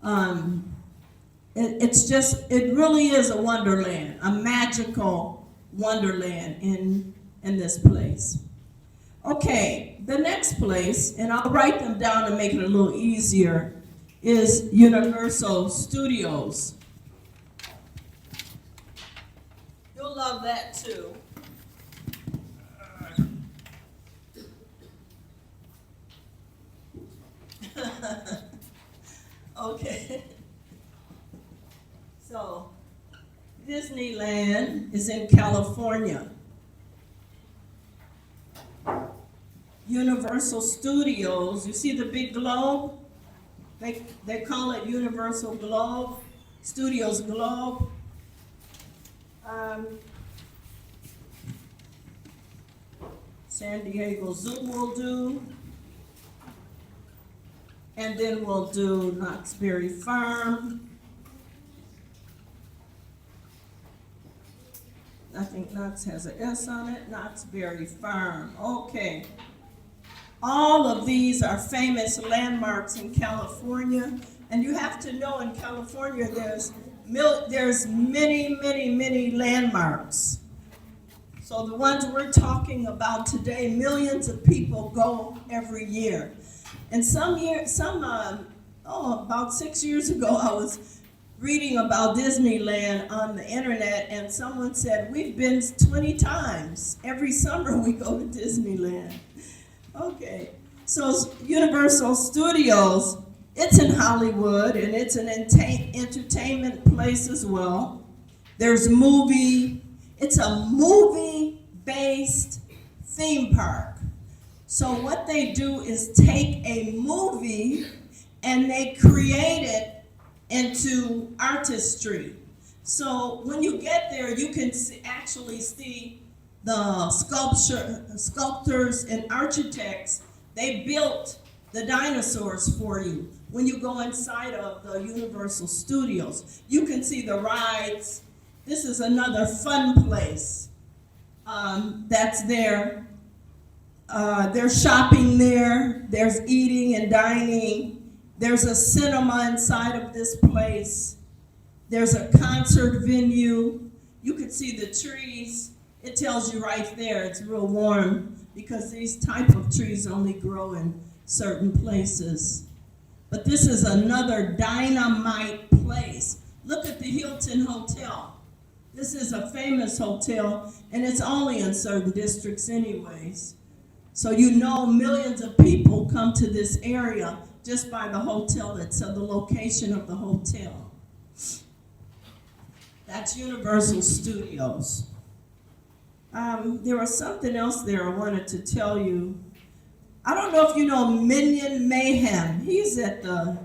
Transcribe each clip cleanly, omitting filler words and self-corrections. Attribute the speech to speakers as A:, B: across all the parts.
A: Um, it really is a wonderland, a magical wonderland in this place. Okay, the next place, and I'll write them down to make it a little easier, is Universal Studios. You'll love that too. Okay. So, Disneyland is in California. Universal Studios, you see the big globe? They call it Universal Globe, Studios Globe. Um, San Diego Zoo will do. And then we'll do Knott's Berry Farm. I think Knott's has an S on it, Knott's Berry Farm. Okay. All of these are famous landmarks in California. And you have to know in California there's many landmarks. So the ones we're talking about today, millions of people go every year. And about 6 years ago, I was reading about Disneyland on the internet, and someone said, we've been 20 times. Every summer we go to Disneyland. Okay, so Universal Studios, it's in Hollywood, and it's an entertainment place as well. It's a movie-based theme park. So what they do is take a movie and they create it into artistry. So when you get there, you can actually see the sculptors and architects. They built the dinosaurs for you. When you go inside of the Universal Studios, you can see the rides. This is another fun place that's there. There's shopping there, there's eating and dining, there's a cinema inside of this place, there's a concert venue, you can see the trees. It tells you right there it's real warm because these type of trees only grow in certain places. But this is another dynamite place. Look at the Hilton Hotel. This is a famous hotel, and it's only in certain districts anyways. So you know millions of people come to this area just by the hotel itself, the location of the hotel. That's Universal Studios. There was something else there I wanted to tell you. I don't know if you know Minion Mayhem. He's at the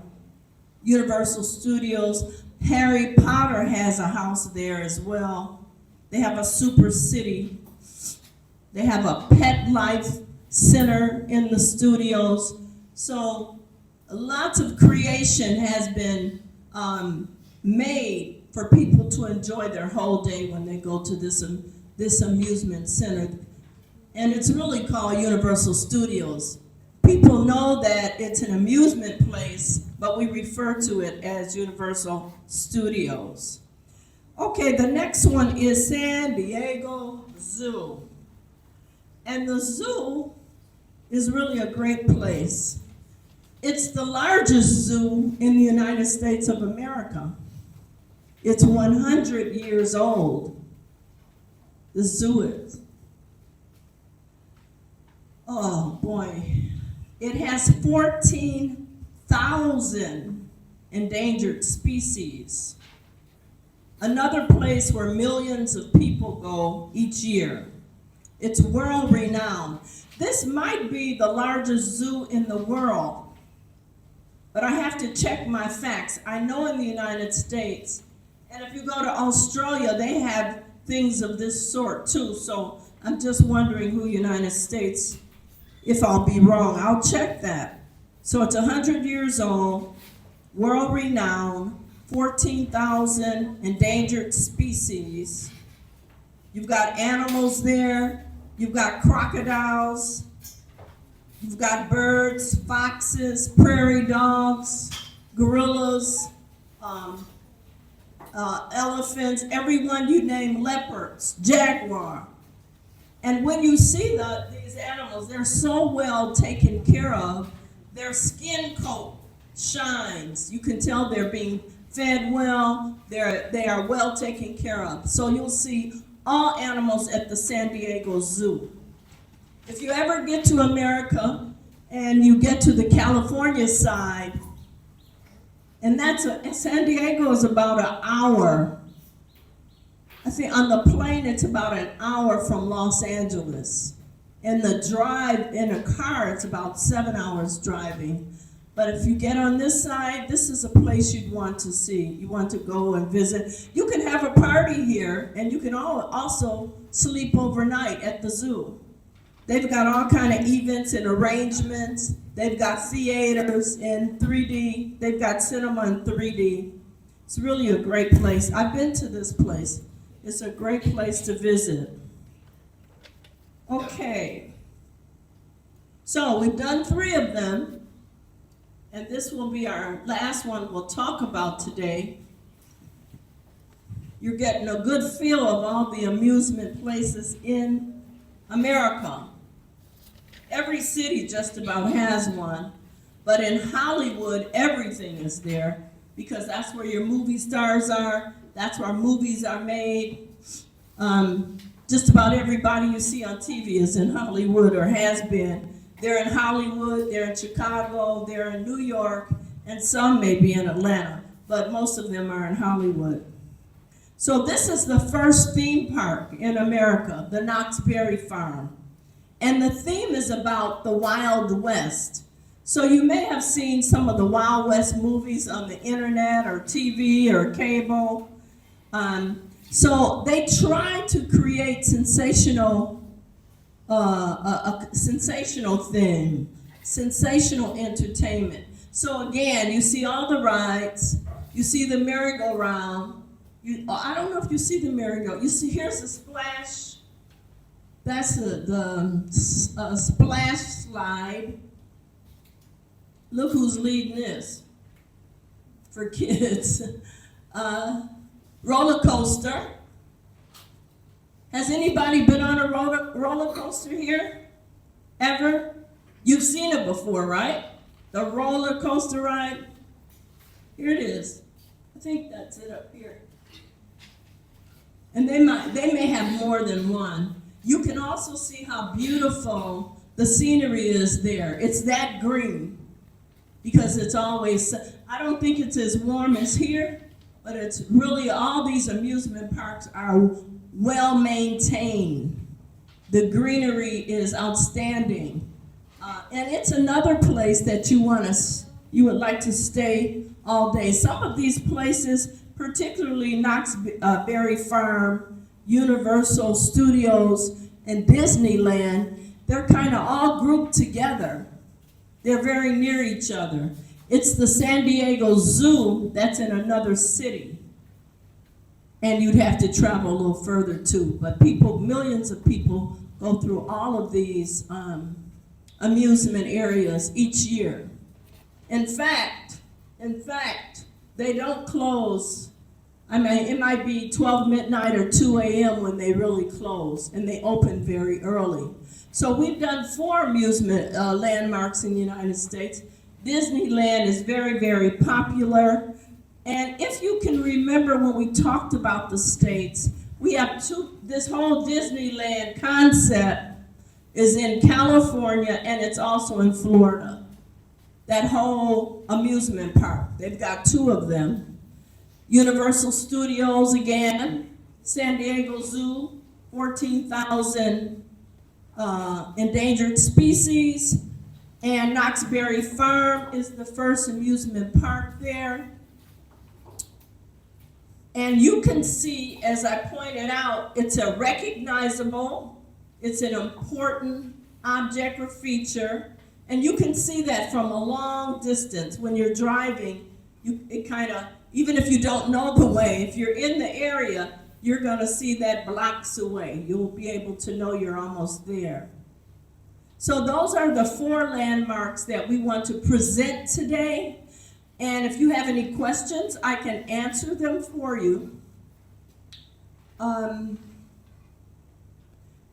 A: Universal Studios. Harry Potter has a house there as well. They have a super city. They have a pet life center in the studios. So lots of creation has been made for people to enjoy their whole day when they go to this amusement center. And it's really called Universal Studios. People know that it's an amusement place, but we refer to it as Universal Studios. Okay, the next one is San Diego Zoo. And the zoo is really a great place. It's the largest zoo in the United States of America. It's 100 years old. The zoo is. Oh boy. It has 14,000 endangered species. Another place where millions of people go each year. It's world renowned. This might be the largest zoo in the world, but I have to check my facts. I know in the United States, and if you go to Australia, they have things of this sort too, so I'm just wondering who United States, if I'll be wrong. I'll check that. So it's 100 years old, world renowned, 14,000 endangered species. You've got animals there, you've got crocodiles, you've got birds, foxes, prairie dogs, gorillas, um, elephants, everyone you name, leopards, jaguar. And when you see these animals, they're so well taken care of. Their skin coat shines. You can tell they're being fed well. They are well taken care of. So you'll see all animals at the San Diego Zoo. If you ever get to America and you get to the California side, and San Diego is about an hour. I think on the plane it's about an hour from Los Angeles. In the drive in a car, it's about 7 hours driving. But if you get on this side, this is a place you'd want to see. You want to go and visit. You can have a party here, and you can also sleep overnight at the zoo. They've got all kind of events and arrangements. They've got theaters in 3D. They've got cinema in 3D. It's really a great place. I've been to this place. It's a great place to visit. Okay. So we've done 3 of them. And this will be our last one we'll talk about today. You're getting a good feel of all the amusement places in America. Every city just about has one, but in Hollywood, everything is there because that's where your movie stars are, that's where movies are made. Just about everybody you see on TV is in Hollywood or has been. They're in Hollywood, they're in Chicago, they're in New York, and some may be in Atlanta, but most of them are in Hollywood. So this is the first theme park in America, the Knott's Berry Farm. And the theme is about the Wild West. So you may have seen some of the Wild West movies on the internet or TV or cable. So they try to create sensational, a sensational thing, sensational entertainment. So again, you see all the rides, you see the merry-go-round. I don't know if you see the merry-go. You see, here's a splash. That's the splash slide. Look who's leading this for kids. Roller coaster. Has anybody been on a roller coaster here? Ever? You've seen it before, right? The roller coaster ride. Here it is. I think that's it up here. And they may have more than one. You can also see how beautiful the scenery is there. It's that green because it's always, I don't think it's as warm as here, but it's really, all these amusement parks are well maintained. The greenery is outstanding. And it's another place that you would like to stay all day. Some of these places, particularly Knott's Berry Farm, Universal Studios, and Disneyland, they're kind of all grouped together. They're very near each other. It's the San Diego Zoo that's in another city. And you'd have to travel a little further too. But millions of people go through all of these amusement areas each year. In fact, they don't close. I mean, it might be 12 midnight or 2 a.m. when they really close, and they open very early. So we've done 4 amusement landmarks in the United States. Disneyland is very, very popular. And if you can remember when we talked about the states, we have this whole Disneyland concept is in California, and it's also in Florida. That whole amusement park, they've got 2 of them. Universal Studios again, San Diego Zoo, 14,000 endangered species, and Knott's Berry Farm is the first amusement park there. And you can see, as I pointed out, it's a recognizable, it's an important object or feature, and you can see that from a long distance. When you're driving, it kind of, even if you don't know the way, if you're in the area, you're going to see that blocks away. You'll be able to know you're almost there. So those are the 4 landmarks that we want to present today. And if you have any questions, I can answer them for you. And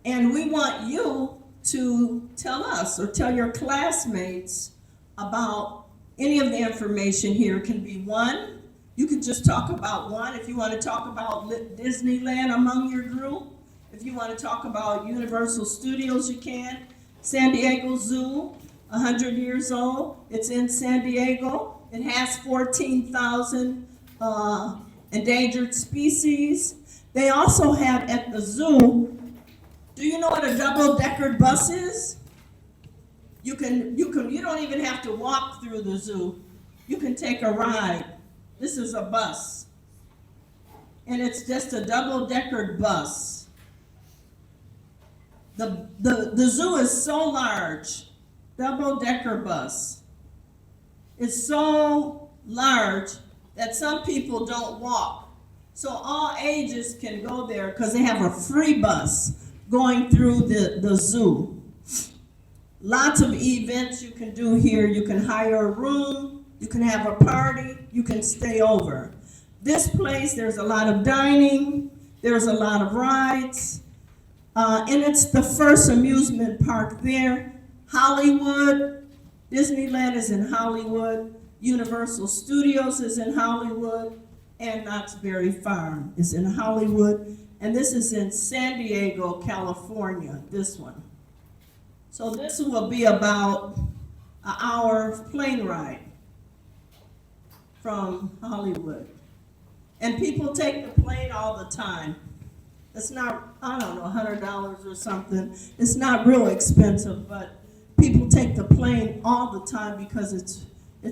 A: we want you to tell us or tell your classmates about any of the information here. It can be one. You could just talk about one. If you want to talk about Disneyland among your group, if you want to talk about Universal Studios, you can. San Diego Zoo, 100 years old. It's in San Diego. It has 14,000 endangered species. They also have at the zoo, do you know what a double-decker bus is? You don't even have to walk through the zoo. You can take a ride. This is a bus. And it's just a double-decker bus. The zoo is so large, double-decker bus. It's so large that some people don't walk. So all ages can go there because they have a free bus going through the zoo. Lots of events you can do here. You can hire a room, you can have a party, you can stay over. This place, there's a lot of dining, there's a lot of rides, and it's the first amusement park there. Hollywood, Disneyland is in Hollywood, Universal Studios is in Hollywood, and Knott's Berry Farm is in Hollywood, and this is in San Diego, California, this one. So this will be about an hour plane ride from Hollywood. And people take the plane all the time. It's not, I don't know, $100 or something. It's not real expensive, but people take the plane all the time because it's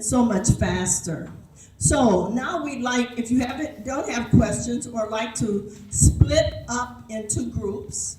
A: so much faster. So now we'd like, if you don't have questions or like to split up into groups,